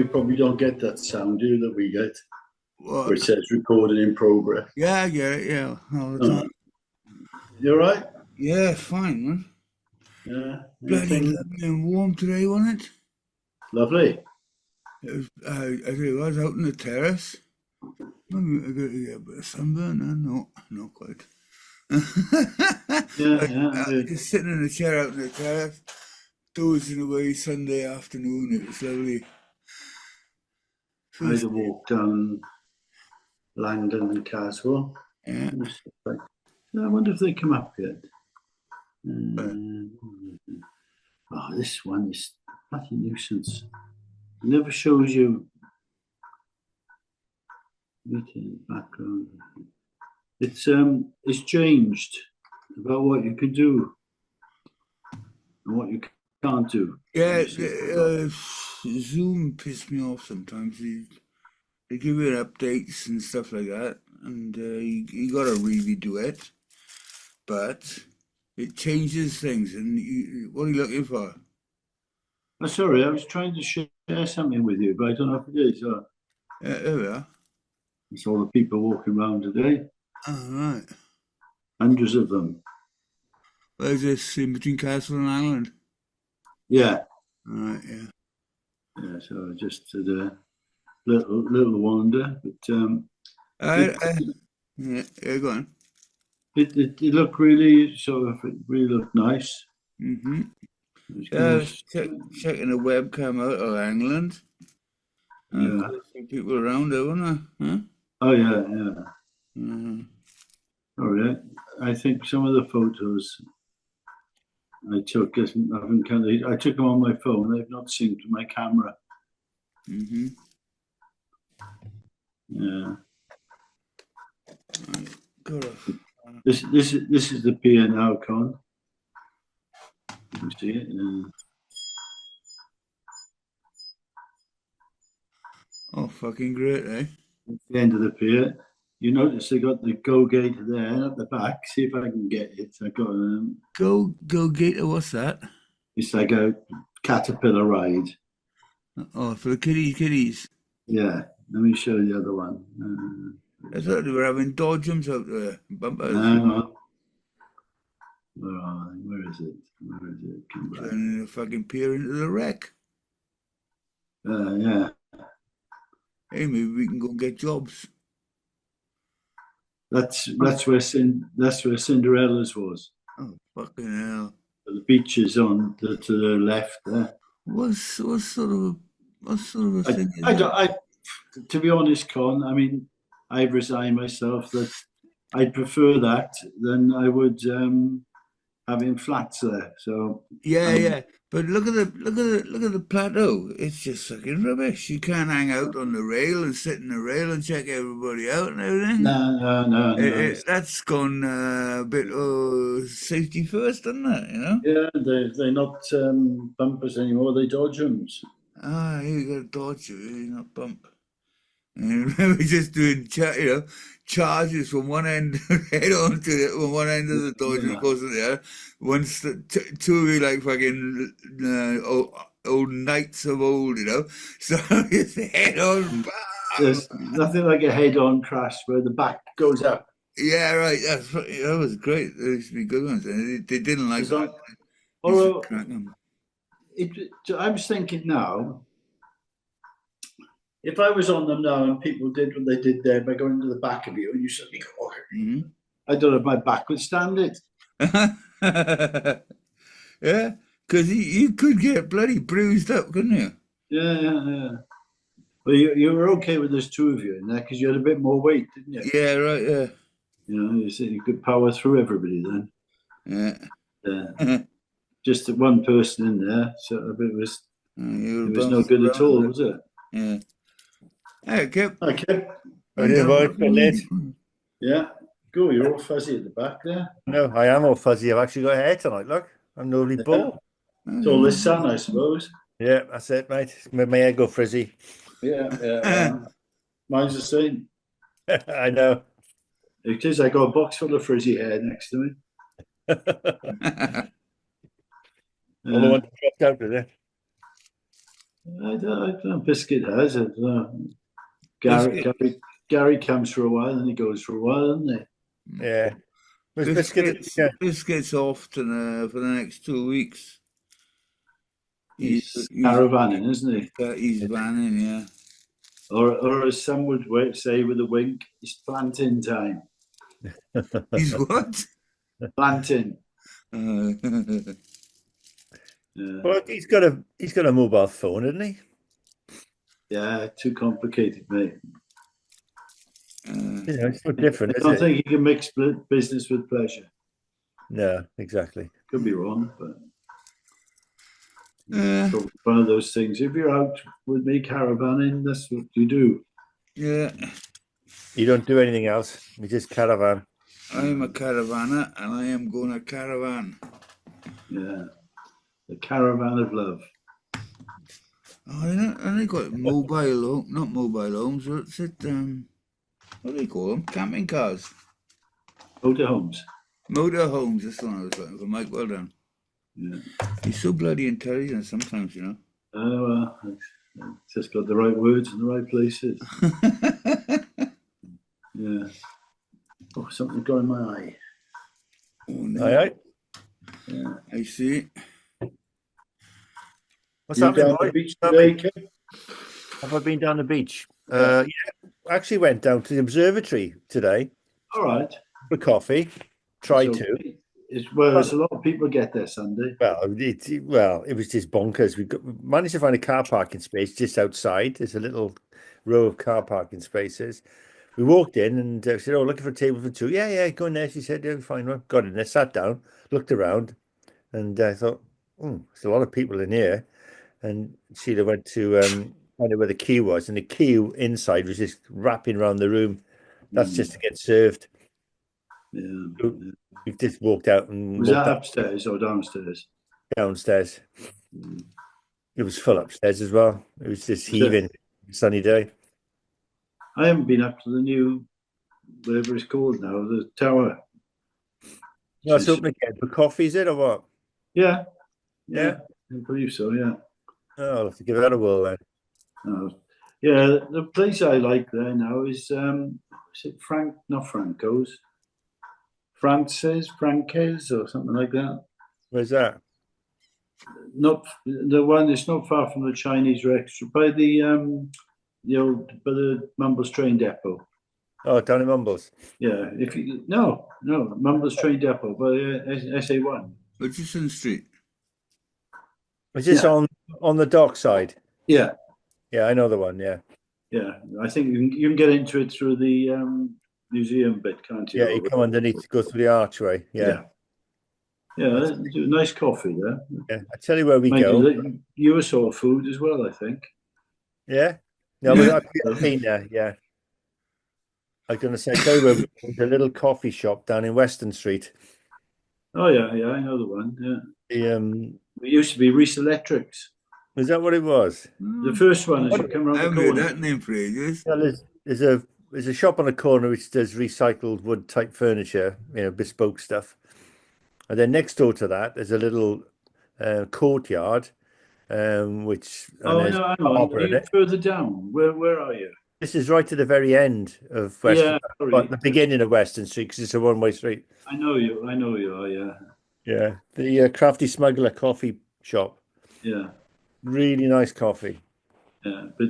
You probably don't get that sound, do you, that we get, where What? it says recording in progress. Yeah, I get it. Yeah, all the Oh, time. you all right? Yeah, fine, man. Yeah. Bloody Anything lovely and warm today, wasn't it? lovely? It was, I tell you, what, I was out on the terrace. Maybe I got to get a bit of sunburn. No, not quite. Yeah, yeah. Just sitting in a chair out on the terrace, dozing away Sunday afternoon. It was lovely. I had First, a walk down Langland and Caswell. yeah. I wonder if they come up yet. uh, Oh, this one is a bloody nuisance. It never shows you meeting background. It's changed about what you can do and what you can't do. Yeah, You see. Zoom pissed me off sometimes. They give you updates and stuff like that, and you got to really do it. But it changes things. And what are you looking for? Oh, sorry, I was trying to share something with you, but I don't know if it is. There we are. It's all the people walking around today, All right. hundreds of them. Where's this in between Castle and Island? Yeah, All right, yeah. yeah. So I just did a little wander, but I, it, I, yeah, go on. it looked really it really looked nice. Mm-hmm. It was Yeah, I good. was checking the webcam out of Langland. Yeah. Quite a few people around there, wasn't there? Huh? Oh yeah, yeah. Mm-hmm. All right. I think some of the photos I took, I took them on my phone. I've not synced my camera. Mm-hmm. Yeah. Right. Got a, This is the pier now, Con. You see it? oh, fucking great, eh? It's the end of the pier. You notice they got the go gate there at the back. See if I can get it. I got Go Gator, what's that? it's like a caterpillar ride. Oh, for the kiddies. Yeah. Let me show you the other one. I thought they were having dodgems out there, bumpers. No, where are they? Where is it? Where is it? Come back. Turning the fucking pier into the wreck. Yeah. Hey, maybe we can go and get jobs. That's where Cinderella's was. Oh, fucking hell. The beach is on to the left there. What sort of a I, thing is I that? don't. To be honest, Con. I mean, I've resigned myself that I'd prefer that than I would having flats there. So Yeah, I'm yeah. But look at the plateau. It's just fucking rubbish. You can't hang out on the rail and sit in the rail and check everybody out and everything. no. That's gone a bit safety first, isn't it? You know? Yeah, they're not bumpers anymore. They dodgems. Ah, you got a dodge, not bump. And we're just doing, charges from one end head on to one end of the dodge and Yeah. goes to the other. Once two of you like fucking old knights of old, you know. So it's head on, bam! There's nothing like a head-on crash where the back goes up. Yeah, right. That was great. There used to be good ones, and they didn't like As that. long, They used to although crack them. I was thinking now, if I was on them now and people did what they did there by going to the back of you and you suddenly go, oh, Mm-hmm. I don't know if my back would stand it. Yeah, because you could get bloody bruised up, couldn't you? Yeah. But you were okay with there's two of you in there because you had a bit more weight, didn't you? Yeah, right. Yeah, You know, you said you could power through everybody then. yeah. Just the one person in there, so it was You were no bouncing good at around all, with was it? it. Yeah. Hey, Kip. Okay. I didn't vote for late. Yeah. Go, you're all fuzzy at the back there. No, I am all fuzzy. I've actually got hair tonight. Look, I'm lovely bald. It's all this sun, I suppose. Yeah, that's it, mate. Made my hair go frizzy. Yeah. Mine's the same. I know. It is. I got a box full of frizzy hair next to me. All the one dropped out, did it? I don't know. Biscuit has it. Gary, Biscuit, Gary, Gary comes for a while and he goes for a while, doesn't Yeah. Was Biscuit? biscuits, Yeah. biscuits off to for the next 2 weeks. he? He's He's he's caravanning, isn't he? he's vanning, yeah. Or as some would say with a wink, it's planting time. He's what? Planting. Uh, Yeah, Well, he's got a mobile phone, isn't he? yeah, too complicated, mate. It's no different, I is don't it? think you can mix business with pleasure. No, exactly. Could be wrong, but uh, probably one of those things. If you're out with me caravanning, that's what you do. yeah, You don't do anything else. You just caravan. I'm a caravaner and I am going to caravan. Yeah, the caravan of love. Oh, I got not mobile homes, what's it, what do they call them? Camping cars. Motorhomes. Motor homes, that's the one I was looking for. Mike, well done. Yeah. He's so bloody intelligent sometimes, Well, just got the right words in the right places. Yeah. Oh, something got in my eye. Oh, no. Aye, aye. Yeah. I see. What's You happening, down the boy? beach What's happening? today, Kev? Have I been down the beach? Yeah. Yeah, I actually went down to the observatory today All right. for coffee. Tried to. Well, there's a lot of people get there Sunday. It was just bonkers. We managed to find a car parking space just outside. There's a little row of car parking spaces. We walked in and said, "Oh, looking for a table for two." Yeah, yeah, go in there. She said, "Yeah, fine." Well, got in there, sat down, looked around, and I thought, there's a lot of people in here. And Sheila went to find out where the queue was, and the queue inside was just wrapping around the room. That's just to get served. Yeah. So Yeah. we just walked out and Was walked that up upstairs or downstairs? downstairs. Mm. It was full upstairs as well. It was just Was it? heaving, sunny day. I haven't been up to the new, whatever it's called now, the tower. No, it's open again for coffee, is it, or what? Yeah. Yeah. I believe so, yeah. Oh, I'll have to give that a whirl then. Yeah, the place I like there now is it Frank, not Franco's, Frances or something like that. Where's that? Not the one. It's not far from the Chinese restaurant by the Mumbles train depot. Oh, down in Mumbles. Yeah, if you no Mumbles train depot by SA1. Richardson Street. Is this Yeah. on the dock side? Yeah, Yeah, I know the one. Yeah, yeah. I think you can get into it through the museum bit, can't you? yeah. You come underneath, go through the archway. Yeah, Yeah. Do nice coffee there. yeah. I tell you where we Mind go. you saw food as well, I think. Yeah. No, Yeah. I've been there. Yeah. I was going to say, tell you where we go. There's a little coffee shop down in Weston Street. Oh yeah, I know the one. Yeah, The it used to be Reese Electrics. is that what it was? The first one as you come I around the haven't heard corner. that name for ages. Well, there's a shop on the corner which does recycled wood type furniture, bespoke stuff. And then next door to that, there's a little courtyard, which and Oh, there's no, a hang on. harbour in You it. further down. Where are you? This is right to the very end of Weston, Yeah, well, sorry. the beginning of Weston Street, because it's a one-way street. I know you. I know you are. Yeah, Yeah, the Crafty Smuggler coffee shop. yeah, Really nice coffee. yeah. But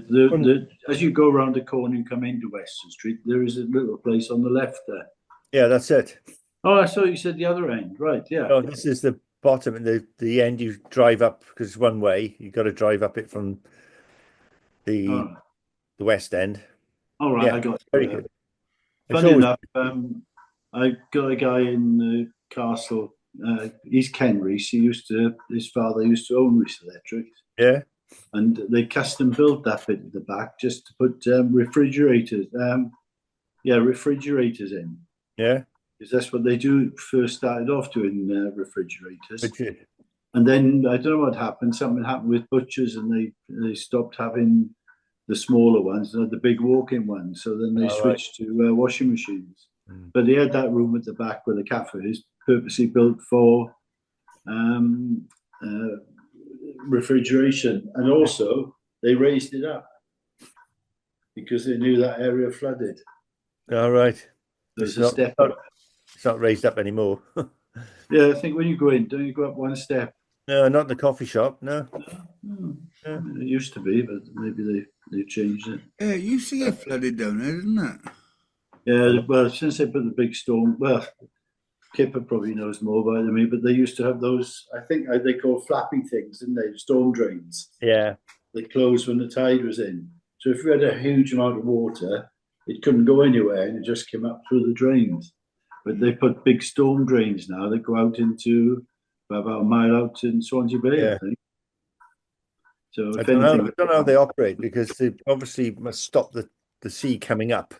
as you go around the corner and come into Western Street, there is a little place on the left there. Yeah, that's it. Oh, I thought you said the other end. Right. Yeah. Oh, this is the bottom and the end. You drive up because it's one way. You got to drive up it from the Oh, the west end. all right. Yeah, I got very you. good. It's Funny always enough, I got a guy in the castle. He's Ken Reese. His father used to own Reese Electrics, yeah, and they custom built that bit at the back just to put refrigerators. Refrigerators in, yeah. because that's what they do. First started off doing refrigerators, Which is, and then I don't know what happened. Something happened with butchers, and they stopped having the smaller ones, the big walk-in ones. So then they right. switched to washing machines. Mm. But they had that room at the back where the cafe is, purposely built for refrigeration. And also, they raised it up because they knew that area flooded. All right. There's a step up. It's not raised up anymore. Yeah, I think when you go in, don't you go up one step? No, not the coffee shop. No. Yeah. It used to be, but maybe they've changed it. Yeah, it used to get flooded down there, didn't it? Yeah, well, since they put the big storm, well, Kipper probably knows more about it than me, but they used to have those, I think they call flappy things, didn't they? Storm drains. Yeah. They closed when the tide was in. So if you had a huge amount of water, it couldn't go anywhere and it just came up through the drains. But they put big storm drains now that go out into about a mile out in Swansea Bay, Yeah. I think. So I if don't anything, know how they operate because they obviously must stop the sea coming up.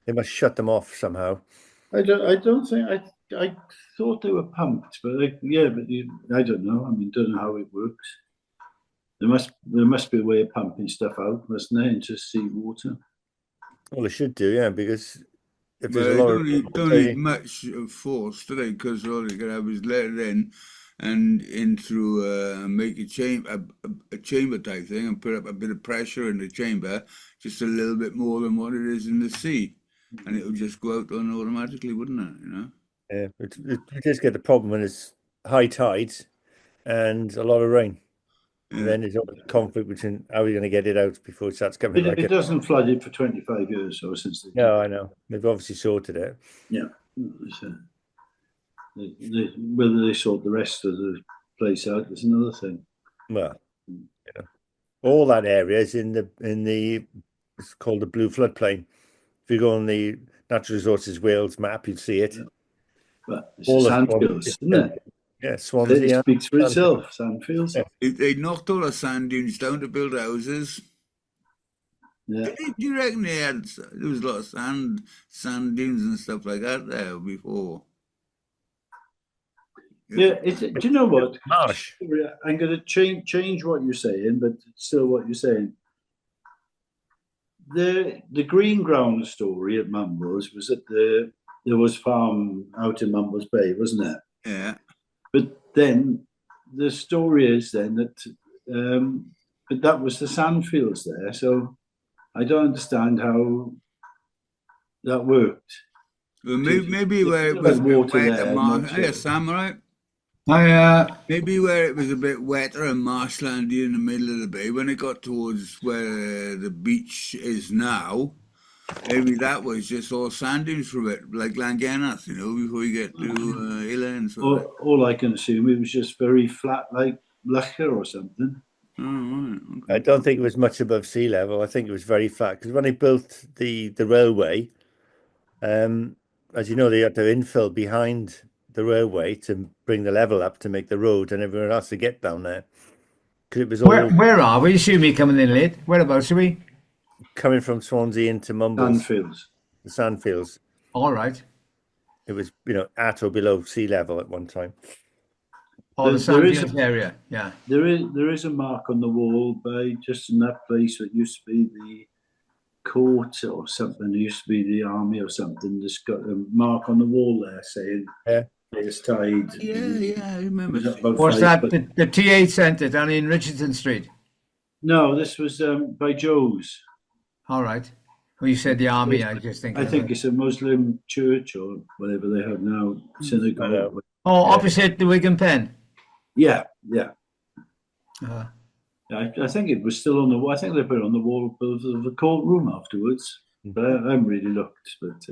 They must shut them off somehow. I don't think I thought they were pumped, but I don't know. I mean, don't know how it works. There must be a way of pumping stuff out, mustn't there, into sea water? Well, they should do, yeah, because if there's Well, a lot they of don't need much force, do they? Because all you can have is let it in and in through make a chamber type thing and put up a bit of pressure in the chamber, just a little bit more than what it is in the sea, and it would just go out on automatically, wouldn't it? You know. yeah, you just get the problem when it's high tides and a lot of rain. Yeah. And then there's always conflict between how are you going to get it out before it starts coming back It in. doesn't flood it for 25 years or since they No, I know. They've obviously sorted it. Yeah. Whether they sort the rest of the place out is another thing. Well, all that area is in the it's called the Blue Floodplain. If you go on the Natural Resources Wales map, you'd see it. Yeah. But it's All the sandfields, isn't it? Yeah, Swansea. It speaks for itself, sandfields. Yeah. They knocked all the sand dunes down to build houses. Yeah. Do you reckon there was a lot of sand dunes and stuff like that there before? Yeah, do you know what? Marsh. I'm going to change what you're saying, but still what you're saying. The green ground story at Mumbles was that there was farm out in Mumbles Bay, wasn't it? Yeah. But then the story is then that but that was the sandfields there. So I don't understand how that worked. Well, maybe where it was a bit wetter, hey, Sam, right? Maybe where it was a bit wetter and marshlandy in the middle of the bay, when it got towards where the beach is now, maybe that was just all sand dunes for it, like Langland, you know, before you get to Ilan. So all I can assume it was just very flat, like Lacher or something. Oh, right. Okay. I don't think it was much above sea level. I think it was very flat because when they built the railway, as you know, they had to infill behind the railway to bring the level up to make the road and everyone else to get down there. Because it was all Where are we? You see me coming in late. Whereabouts are we? coming from Swansea into Mumbles, Sandfields. the sandfields. All right. It was, at or below sea level at one time. Oh, the There is Sandfields area. Yeah. There is a mark on the wall by just in that place that used to be the court or something. It used to be the army or something. There's got a mark on the wall there saying it's tide. Yeah, I remember. What's that? The T8 Centre down in Richardson Street. No, this was by Joe's. All right. Well, you said the army. I just think. I think it's a Muslim church or whatever they have now, synagogue. Oh, opposite the Wigan Pen. Yeah. Uh, I think it was still on the wall. I think they put it on the wall of the courtroom afterwards. But I haven't really looked. But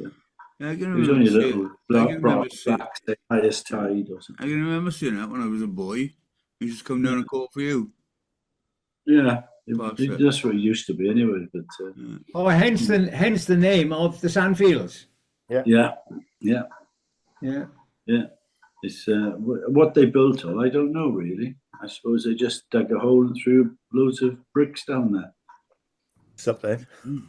I can it was only a remember little black highest tide or something. I can remember seeing that when I was a boy. We used to come down and call for you. Yeah, that's what it used to be anyway. But hence the name of the Sandfields. Yeah. It's what they built on. I don't know really. I suppose they just dug a hole and threw loads of bricks down there. Something.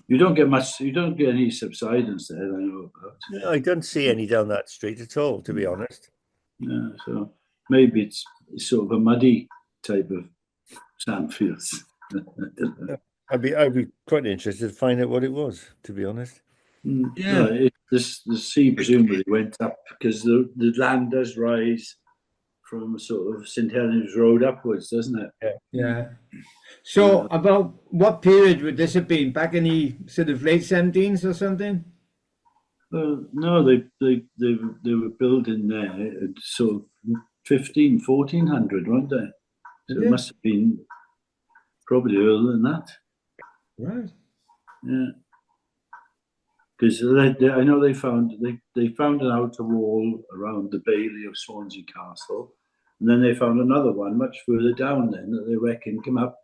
You don't get much. You don't get any subsidence there. I know about. No, I don't see any down that street at all, to be honest. Yeah, so maybe it's sort of a muddy type of sandfields. I'd be quite interested to find out what it was, to be honest. Yeah. No, the sea presumably went up because the land does rise from sort of St Helens Road upwards, doesn't it? Yeah. So about what period would this have been? Back in the sort of late 17s or something? No, they were building there at sort of 1400, weren't they? So it must have been probably earlier than that. Right. Yeah. Because I know they found an outer wall around the Bailey of Swansea Castle, and then they found another one much further down then that they reckon came up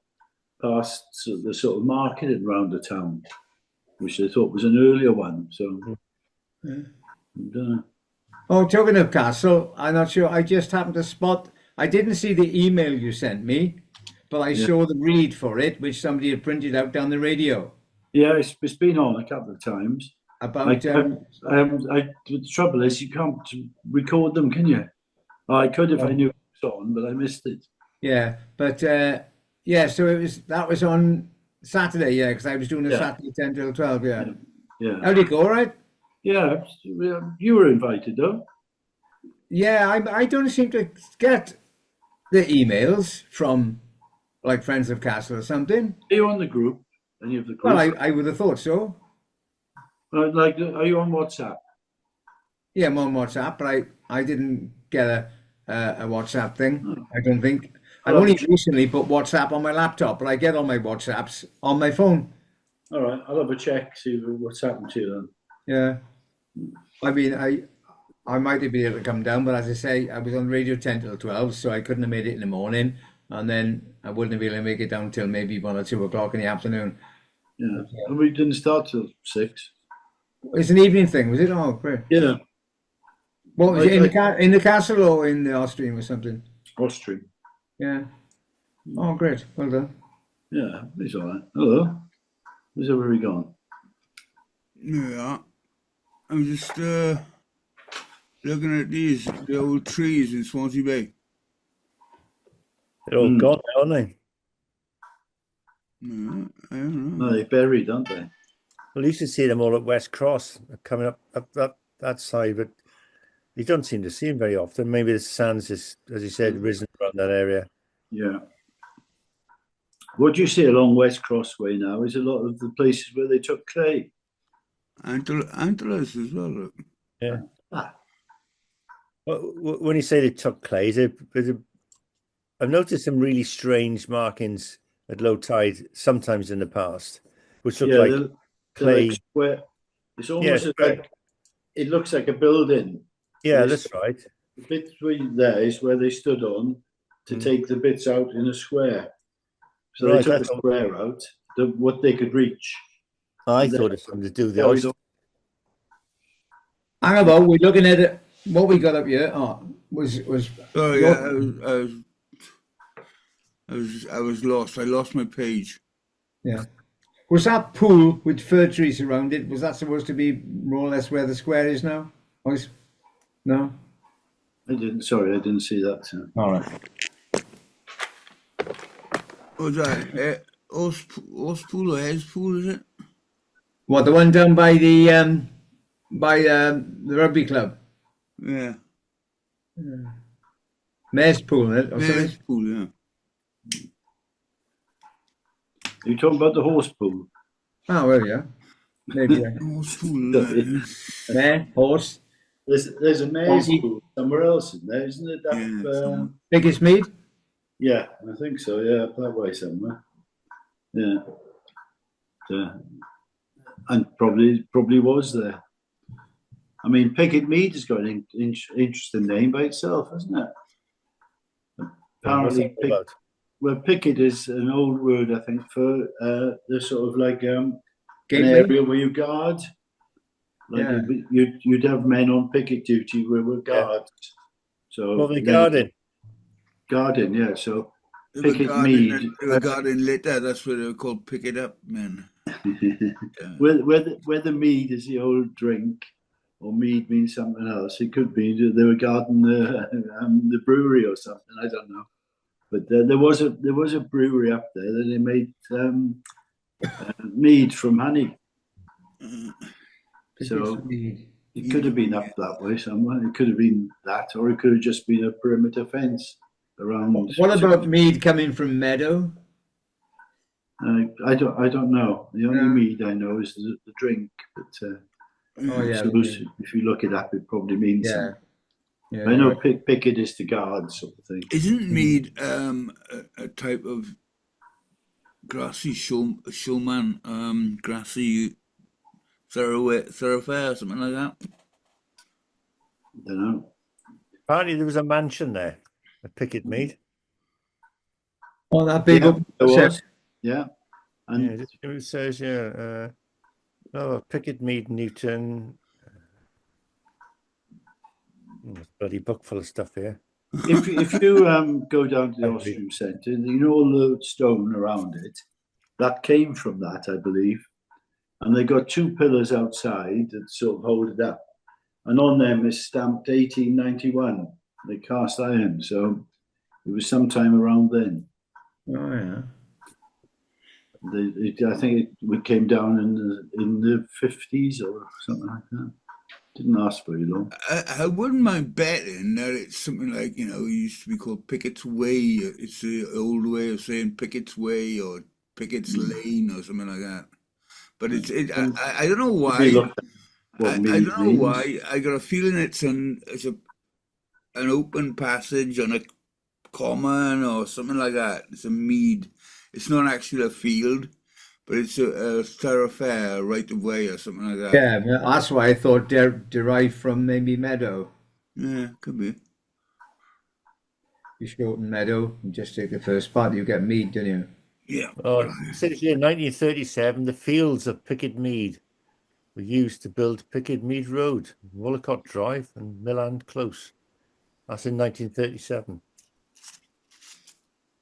past the sort of marketing round the town, which they thought was an earlier one. So, Oh, talking of castle, I'm not sure. I just happened to spot. I didn't see the email you sent me, but I saw the read for it, which somebody had printed out down the radio. yeah, it's been on a couple of times. About The trouble is you can't record them, can you? I could if I knew it was on, but I missed it. yeah, but yeah. So that was on Saturday, yeah, because I was doing a Saturday 10 till 12, yeah. Yeah. How'd it go? All right. Yeah, you were invited though. Yeah, I don't seem to get the emails from like Friends of Castle or something. Are you on the group? Any of the groups? Well, I would have thought so. Are you on WhatsApp? Yeah, I'm on WhatsApp, but I didn't get a WhatsApp thing. I don't think. I've only recently put WhatsApp on my laptop, but I get all my WhatsApps on my phone. All right, I'll have a check, see what's happened to you then. Yeah. I mean, I might have been able to come down, but as I say, I was on radio 10 till 12, so I couldn't have made it in the morning, and then I wouldn't have been able to make it down till maybe 1 or 2 o'clock in the afternoon. Yeah, and we didn't start till 6. It's an evening thing, was it? Oh, great. Yeah. What was it in the castle or in the Austrian or something? Austrian. Yeah. Oh, great. Well done. Yeah, he's all right. Hello. Where's everybody gone? Yeah. I'm just looking at the old trees in Swansea Bay. They're all gone now, aren't they? Yeah, I don't know. No, they're buried, aren't they? Well, you used to see them all at West Cross, coming up that side, but you don't seem to see them very often. Maybe the sands is, as you said, risen around that area. Yeah. What do you see along West Crossway now is a lot of the places where they took clay. Antlers as well. Look. Yeah. Well, when you say they took clay, I've noticed some really strange markings at low tide sometimes in the past, which look like clay. Like square. It's almost like it looks like a building. Yeah, that's right. The bit there is where they stood on to take the bits out in a square. So they took the square out, what they could reach. I thought it's something to do with the oyster. Hang about, we're looking at it. What we got up here was. Oh yeah, I was lost. I lost my page. Yeah. Was that pool with fir trees around it? Was that supposed to be more or less where the square is now? No. I didn't see that. All right. What was that? Horse pool or Hez pool, is it? What, the one down by the rugby club? Yeah. Mayor's pool, is it? Or Hez pool, yeah. Are you talking about the horse pool? Oh, well, yeah. Maybe. Horse pool. Mayor, horse. There's a mayor's pool somewhere else in there, isn't it? Biggest mead? Yeah, I think so. Yeah, that way somewhere. Yeah. And probably was there. I mean, Pickett Mead has got an interesting name by itself, hasn't it? Apparently, Picket is an old word, I think, for the sort of like an area where you guard. Like you'd have men on picket duty where we're guards. So well, they're guarding. Guarding, yeah. So Picket Mead. They were guarding later. That's where they were called Picket Up men. Whether mead is the old drink or mead means something else, it could be they were guarding the brewery or something. I don't know. But there was a brewery up there that they made mead from honey. So It could have been up that way somewhere. It could have been that, or it could have just been a perimeter fence around. What about mead coming from meadow? I don't know. The only Yeah. mead I know is the drink. But Oh yeah, suppose if you look it up, it probably means yeah, something. yeah. I know you're right. picket is the guard sort of thing. Isn't mead a type of grassy showman, grassy thoroughfare or something like that? I don't know. Apparently, there was a mansion there at Picket Mead. Oh, that big Yeah, open there was. concept. Yeah, and It says, no, Picket Mead, Newton. Bloody book full of stuff here. if you go down to the Austrian Centre, you know all the stone around it, that came from that, I believe. And they got two pillars outside that sort of hold it up. And on them is stamped 1891. They cast iron, so it was sometime around then. Oh yeah. I think we came down in the 50s or something like that. Didn't last very long. I wouldn't mind betting that it's something like, it used to be called Pickett's Way. It's the old way of saying Pickett's Way or Pickett's Lane or something like that. But I don't know why. I don't know why. I got a feeling it's an open passage on a common or something like that. It's a mead. It's not actually a field, but it's a thoroughfare, right of way or something like that. Yeah, that's why I thought derived from maybe meadow. Yeah, could be. You shorten meadow and just take the first part, you get mead, don't you? Yeah. Oh, it says here, 1937, the fields of Picket Mead were used to build Picket Mead Road, Wollicott Drive, and Milland Close. That's in 1937.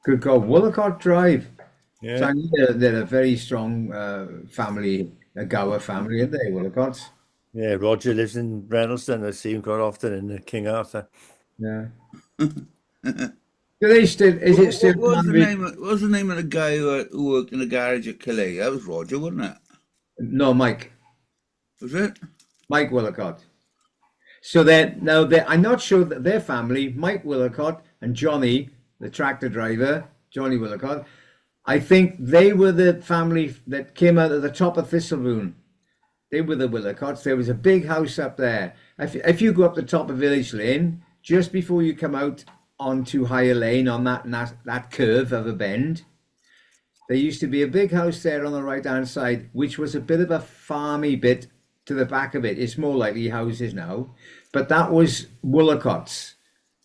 Good God, Wollicott Drive. Yeah. So I know they're a very strong family, a Gower family, aren't they, Wollicotts? Yeah, Roger lives in Reynoldston. I see him quite often in King Arthur. Yeah. Do they still? Is it still? What was the name of the guy who worked in the garage at Calais? That was Roger, wasn't it? No, Mike. Was it? Mike Wollicott. So I'm not sure that their family, Mike Wollicott and Johnny, the tractor driver, Johnny Wollicott, I think they were the family that came out of the top of Thistlebourne. They were the Wollicotts. There was a big house up there. If you go up the top of Village Lane, just before you come out onto Higher Lane on that curve of a bend, there used to be a big house there on the right-hand side, which was a bit of a farmy bit to the back of it. It's more likely houses now, but that was Wollicott's.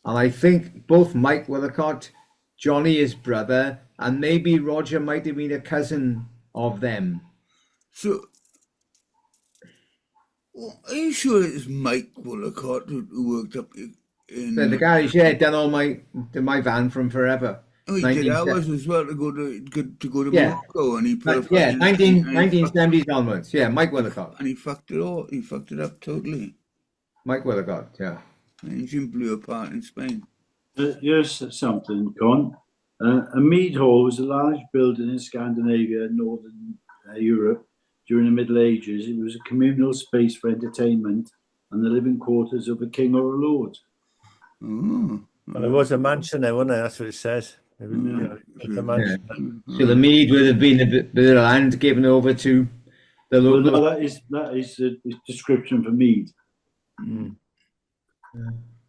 And I think both Mike Wollicott, Johnny, his brother, and maybe Roger might have been a cousin of them. So, are you sure it's Mike Wollicott who worked up in The garage, yeah, done all my van from forever. Oh, he did hours as well to go to Yeah. Morocco, and he put Yeah, 1970s onwards. Yeah, Mike Wollicott. and he fucked it all. He fucked it up totally. Mike Wollicott, yeah. The engine blew apart in Spain. Here's something, Con. A mead hall was a large building in Scandinavia and Northern Europe during the Middle Ages. It was a communal space for entertainment and the living quarters of a king or a lord. Oh. Well, there was a mansion there, wasn't there? That's what it says. There was, a mansion. So the mead would have been a bit of land given over to the Well, local. no, that is the description for mead. Mm.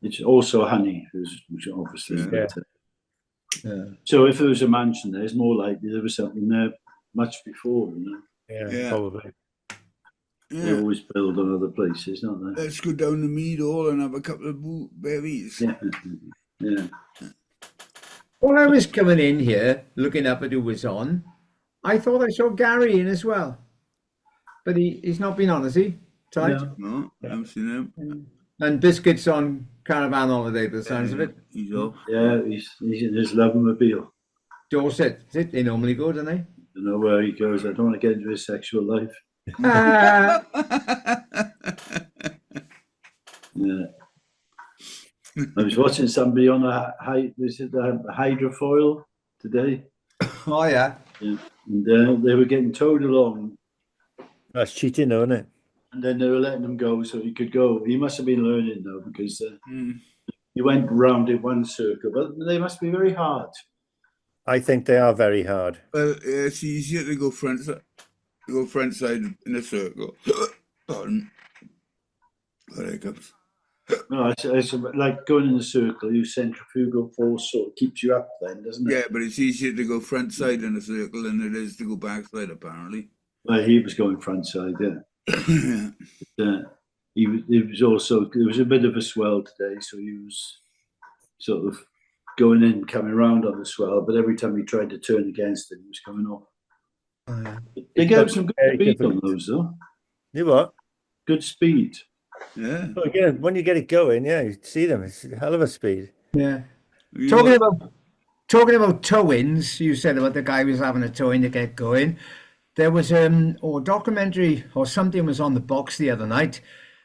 It's also honey, which obviously. Yeah. Yeah. So if there was a mansion there, it's more likely there was something there much before, you know. Yeah, probably. They Yeah. always build on other places, don't they? Let's go down the mead hall and have a couple of berries. Yeah. Yeah. When I was coming in here, looking up at who was on, I thought I saw Gary in as well. But he's not been on, has he? Tight? No. No, I haven't seen him. And Biscuit's on caravan holiday, by the sounds of it. He's off. Yeah, he's in his Lovemobile. Dorset, is it? They normally go, don't they? I don't know where he goes. I don't want to get into his sexual life. Yeah. I was watching somebody on a hydrofoil today. Oh, yeah. Yeah. And they were getting towed along. That's cheating, though, isn't it? and then they were letting him go so he could go. He must have been learning though, because Mm. he went round in one circle, but they must be very hard. I think they are very hard. Well, it's easier to go front side in a circle. Pardon. There it comes. No, it's like going in a circle. Your centrifugal force sort of keeps you up, then, doesn't it? Yeah, but it's easier to go front side in a circle than it is to go back side, apparently. Well, he was going front side, yeah. Yeah. He was also, there was a bit of a swell today, so he was sort of going in, coming around on the swell, but every time he tried to turn against it, he was coming off. They get some good Very speed on difficult. those, though. You what? Good speed. Yeah. Well, again, when you get it going, yeah, you see them. It's a hell of a speed. Yeah. You Talking know- Talking about tow-ins, you said about the guy who was having a tow-in to get going. There was a documentary or something was on the box the other night,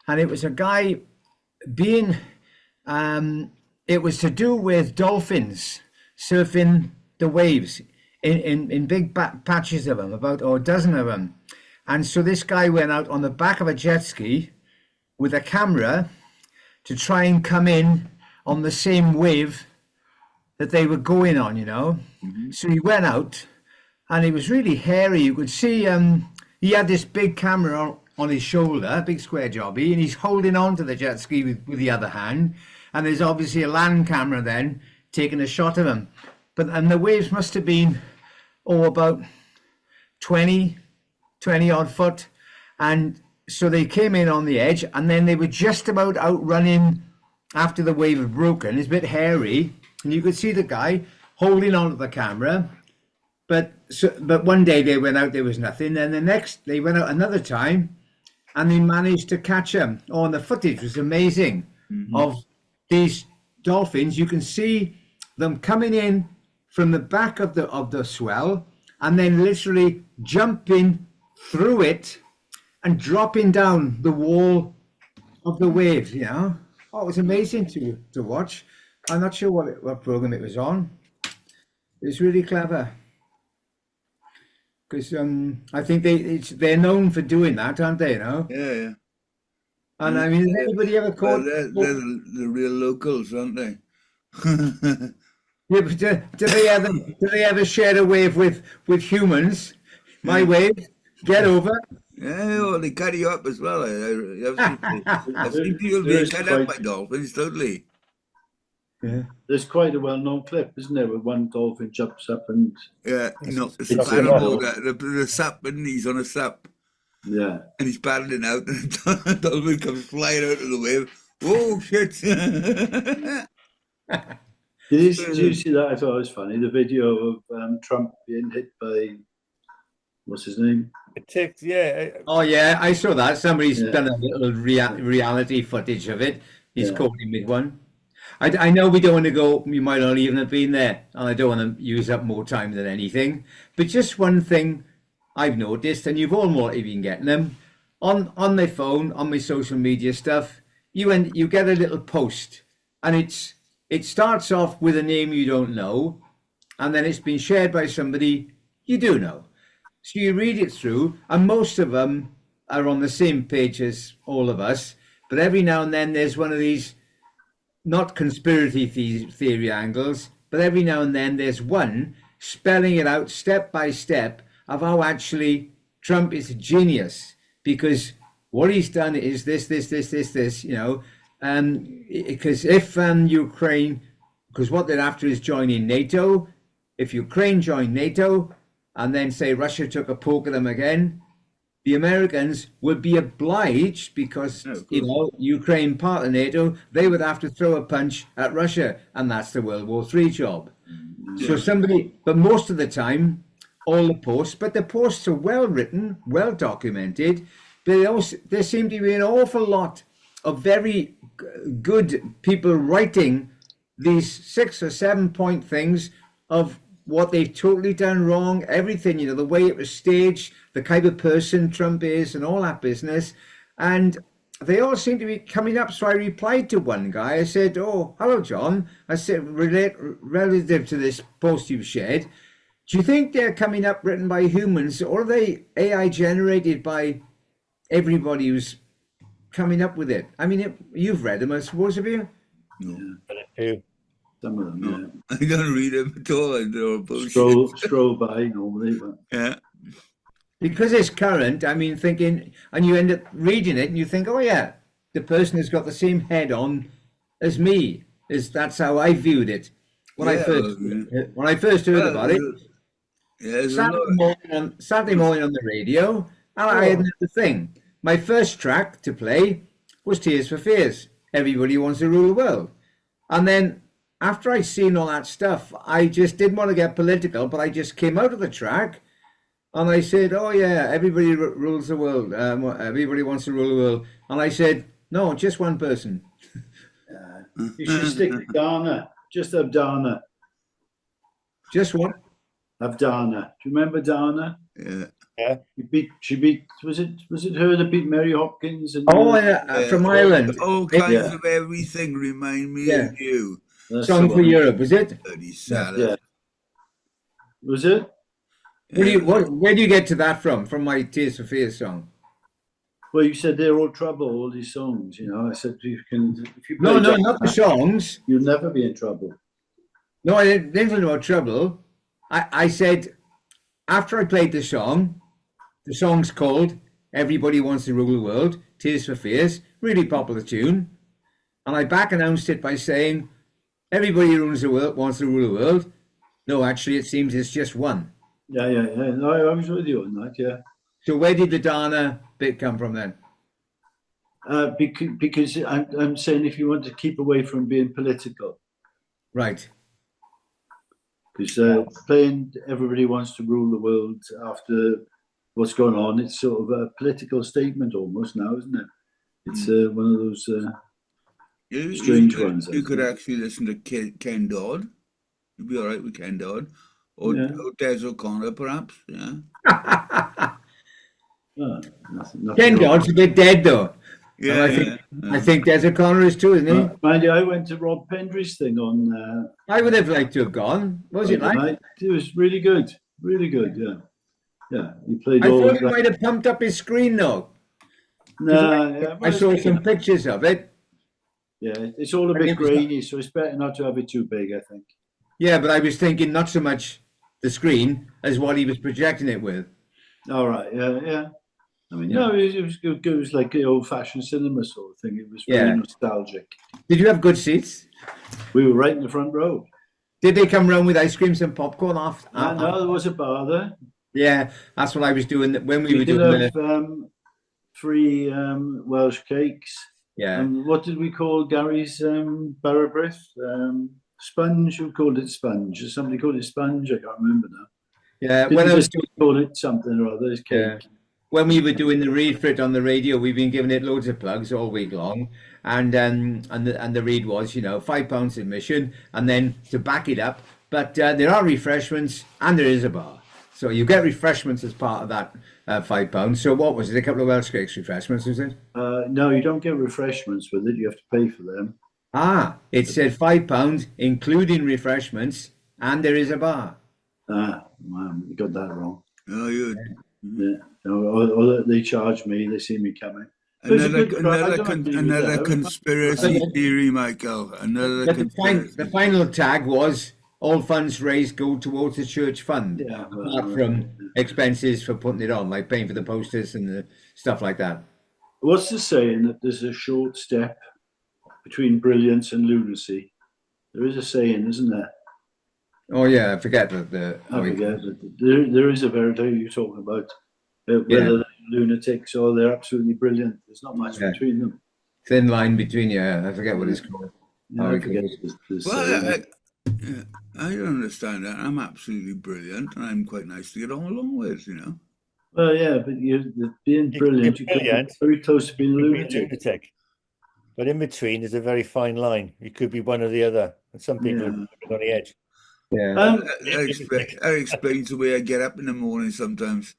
and it was a guy being, it was to do with dolphins surfing the waves in big patches of them, about a dozen of them. And so this guy went out on the back of a jet ski with a camera to try and come in on the same wave that they were going on, you know. So he went out, and he was really hairy. You could see he had this big camera on his shoulder, big square jobby, and he's holding on to the jet ski with the other hand. And there's obviously a land camera then taking a shot of him. And the waves must have been, about 20 odd foot. And so they came in on the edge, and then they were just about outrunning after the wave had broken. It's a bit hairy, and you could see the guy holding on to the camera. But one day they went out, there was nothing. Then the next, they went out another time, and they managed to catch him. Oh, and the footage was amazing of these dolphins. You can see them coming in from the back of the swell, and then literally jumping through it and dropping down the wall of the wave, you know. Oh, it was amazing to watch. I'm not sure what program it was on. It was really clever. Because I think they're known for doing that, aren't they, you know? Yeah, yeah. And I mean, has anybody ever Well, caught... they're the real locals, aren't they? Yeah, but do they ever share a wave with humans? My wave, get over. Yeah, well, they carry you up as well. I've seen people being carried up by dolphins, totally. Yeah. There's quite a well-known clip, isn't there, where one dolphin jumps up and Yeah, you know, it's It's incredible that the sap, and he's on a sap, yeah. and he's paddling out, and the dolphin comes flying out of the wave. Whoa, shit! Did you see that? I thought it was funny. The video of Trump being hit by, what's his name? Yeah. Oh, yeah, I saw that. Somebody's Yeah. done a little reality footage of it. He's Yeah. caught him with one. I know we don't want to go, we might not even have been there, and I don't want to use up more time than anything. But just one thing I've noticed, and you've all might have been getting them, on my phone, on my social media stuff, you get a little post, and it starts off with a name you don't know, and then it's been shared by somebody you do know. So you read it through, and most of them are on the same page as all of us, but every now and then there's one of these, not conspiracy theory angles, but every now and then there's one spelling it out step by step of how actually Trump is a genius, because what he's done is this, you know, because if Ukraine, because what they're after is joining NATO. If Ukraine joined NATO and then say Russia took a poke at them again, the Americans would be obliged, because you know, Ukraine part of NATO, they would have to throw a punch at Russia, and that's the World War III job. So but most of the time, all the posts are well written, well documented, but there seem to be an awful lot of very good people writing these 6 or 7 point things of what they've totally done wrong, everything, you know, the way it was staged, the kind of person Trump is, and all that business. And they all seem to be coming up. So I replied to one guy. I said, "Oh, hello, John." I said, relative to this post you've shared, do you think they're coming up written by humans, or are they AI generated by everybody was coming up with it. I mean, you've read them, I suppose, have you? No. Some of them, No. I don't read them at all. I know yeah. bullshit. Scroll by normally, but Yeah. Because it's current, I mean, thinking, and you end up reading it and you think, oh yeah, the person has got the same head on as me. That's how I viewed it when Yeah, I first heard about it. Yeah, there's a lot. Saturday morning on the radio, and I had another thing. My first track to play was Tears for Fears. Everybody Wants to Rule the World. And then after I'd seen all that stuff, I just didn't want to get political, but I just came out of the track and I said, oh yeah, everybody rules the world. Everybody wants to rule the world. And I said, no, just one person. you should stick to Dana. Just have Dana. Just one. Have Dana. Do you remember Dana? Yeah. She beat. Was it her that beat Mary Hopkins? And Oh, yeah, from Ireland. All kinds of everything remind me of you. Song for Europe, was it? Bloody salad. Yeah. Was it? Where do you get to that from? From my Tears for Fears song? Well, you said they're all trouble, all these songs. You know, I said if you No, play not the songs. you'll never be in trouble. No, I didn't know about trouble. I said after I played the song's called Everybody Wants to Rule the World, Tears for Fears, really popular tune. And I back announced it by saying, everybody wants to rule the world. No, actually, it seems it's just one. Yeah. No, I was with you on that, yeah. So where did the Dana bit come from then? Because I'm saying if you want to keep away from being political. Right. Because playing Everybody Wants to Rule the World after what's going on, it's sort of a political statement almost now, isn't it? It's one of those strange ones. You could actually listen to Ken Dodd. You'd be all right with Ken Dodd. Or Des O'Connor, perhaps. Yeah. Nothing Ken Dodd's a bit dead, though. Yeah, I think Des O'Connor is too, isn't he? Mind you, I went to Rob Pendry's thing on. I would have liked to have gone. What was it like? It was really good. Really good, yeah. Yeah, he played I all. thought he might have pumped up his screen, though. No, I saw some pictures of it. Yeah, it's all a bit grainy, so it's better not to have it too big, I think. Yeah, but I was thinking not so much the screen as what he was projecting it with. All right, yeah. I mean, no, it was good. It was like the old-fashioned cinema sort of thing. It was very nostalgic. Did you have good seats? We were right in the front row. Did they come round with ice creams and popcorn after? No, there was a bar there. Yeah, that's what I was doing when we were did doing have, free Welsh cakes. Yeah. And what did we call Gary's Barrabrith? Sponge. Who called it sponge? Somebody called it sponge. I can't remember now. Yeah, when I was called it something or other. Cake. Yeah. When we were doing the read for it on the radio, we've been giving it loads of plugs all week long, and the read was, £5 admission, and then to back it up. But there are refreshments and there is a bar, so you get refreshments as part of that £5. So what was it? A couple of Welsh cakes refreshments, was it? No, you don't get refreshments with it. You have to pay for them. It said £5 including refreshments, and there is a bar. Man, you got that wrong. Oh, you. Yeah. Or they charge me. They see me coming. Another conspiracy theory, Michael. The final tag was all funds raised go towards the church fund, apart from expenses for putting it on, like paying for the posters and the stuff like that. What's the saying that there's a short step between brilliance and lunacy? There is a saying, isn't there? Oh yeah, I forget I forget. There is a verity you're talking about. Whether they're lunatics or they're absolutely brilliant. There's not much between them. Thin line between, I forget what it's called. I forget I don't understand that. I'm absolutely brilliant and I'm quite nice to get on along with, Well, yeah, but being brilliant, you get very close to being a lunatic. But in between is a very fine line. You could be one or the other. And some people are on the edge. Yeah. That explains the way I get up in the morning sometimes.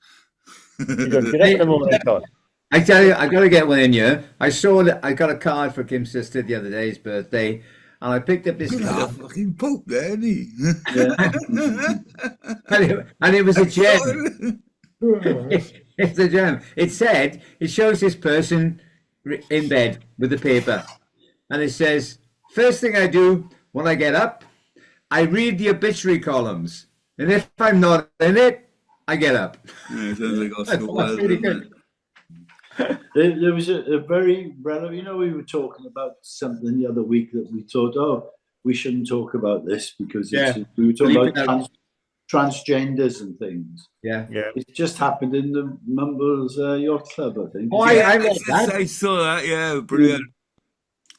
You don't get up in the morning, Todd. I tell you, I got to get one in here. I saw that I got a card for Kim's sister the other day, his birthday, and I picked up this card. Fucking Pope there, isn't he? and it was a gem. It's a gem. It said, it shows this person in bed with the paper. And it says, first thing I do when I get up, I read the obituary columns. And if I'm not in it, I get up. Yeah, it sounds like Oscar That's Wilde, really doesn't good. it? There was a very relevant, you know, we were talking about something the other week that we thought, oh, we shouldn't talk about this because it's, Yeah. we were talking Leave about it out. transgenders and things. Yeah. Yeah. It just happened in the Mumbles Yacht Club, I think. Oh, I read that. I saw that, yeah, brilliant.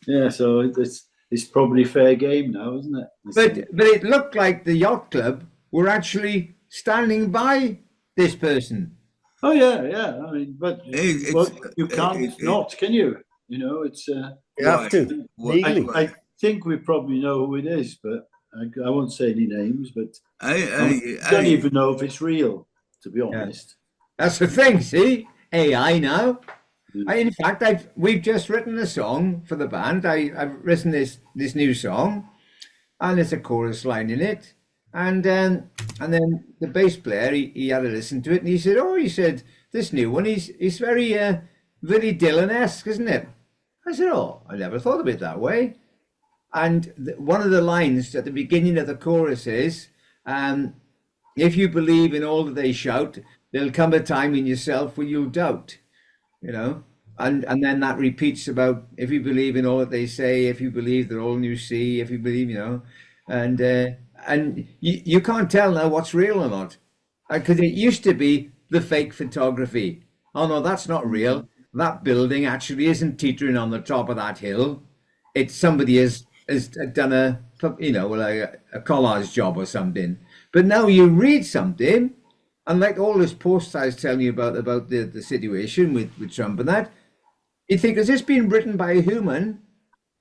Yeah, so it's probably fair game now, isn't it? But it looked like the yacht club were actually standing by this person. Oh yeah. I mean, but It's- well, you can't it- not, can you? You know, it's. You have to. What- Legally. I think we probably know who it is, but I won't say any names. But I don't even know if it's real, to be honest. That's the thing, see? AI now. Yeah. In fact, we've just written a song for the band. I've written this new song, and there's a chorus line in it. And then the bass player, he had to listen to it, and he said, "Oh, he said this new one, he's very very Dylan-esque, isn't it?" I said, "Oh, I never thought of it that way." And one of the lines at the beginning of the chorus is, "If you believe in all that they shout, there'll come a time in yourself when you'll doubt." You know, and then that repeats about if you believe in all that they say, if you believe that all you see, if you believe, you know, and you can't tell now what's real or not, because it used to be the fake photography. Oh no, that's not real. That building actually isn't teetering on the top of that hill. It's somebody has done a, you know, like a collage job or something. But now you read something. And like all this posts I was telling you about the situation with Trump and that, you think, has this been written by a human,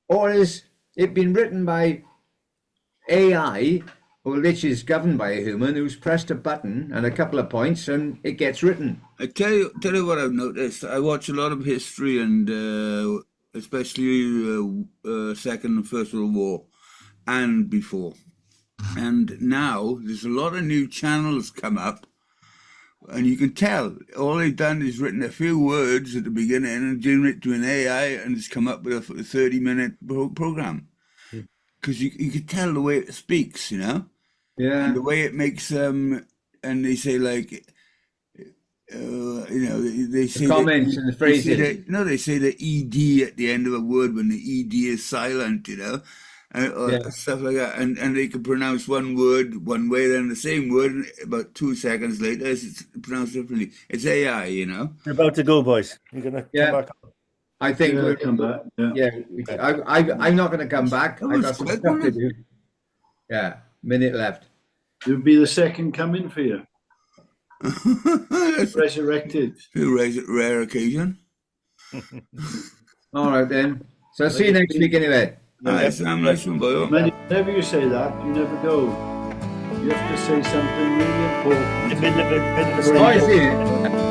or has it been written by AI, which is governed by a human who's pressed a button and a couple of points and it gets written? I tell you what I've noticed. I watch a lot of history and especially Second and First World War and before. And now there's a lot of new channels come up. And you can tell all they've done is written a few words at the beginning and given it to an AI, and it's come up with a 30-minute program. Because you can tell the way it speaks, you know, and the way it makes and they say like, you know, they say The comments and the phrases. They say the ed at the end of a word when the ed is silent, you know. Stuff like that, and they can pronounce one word one way, then the same word about 2 seconds later it's pronounced differently. It's AI, you know. You're about to go, boys. You're gonna come back. I think Yeah, we'll come back. I'm not going to come back. I got some quick, stuff to wasn't do. Yeah, minute left. It would be the second coming for you, That's resurrected. a rare occasion. All right then. So I'll see you next week anyway. Sam, nice one, boy. Whenever you say that, you never go. You have to say something really important. In the middle of it. Oh, I see it.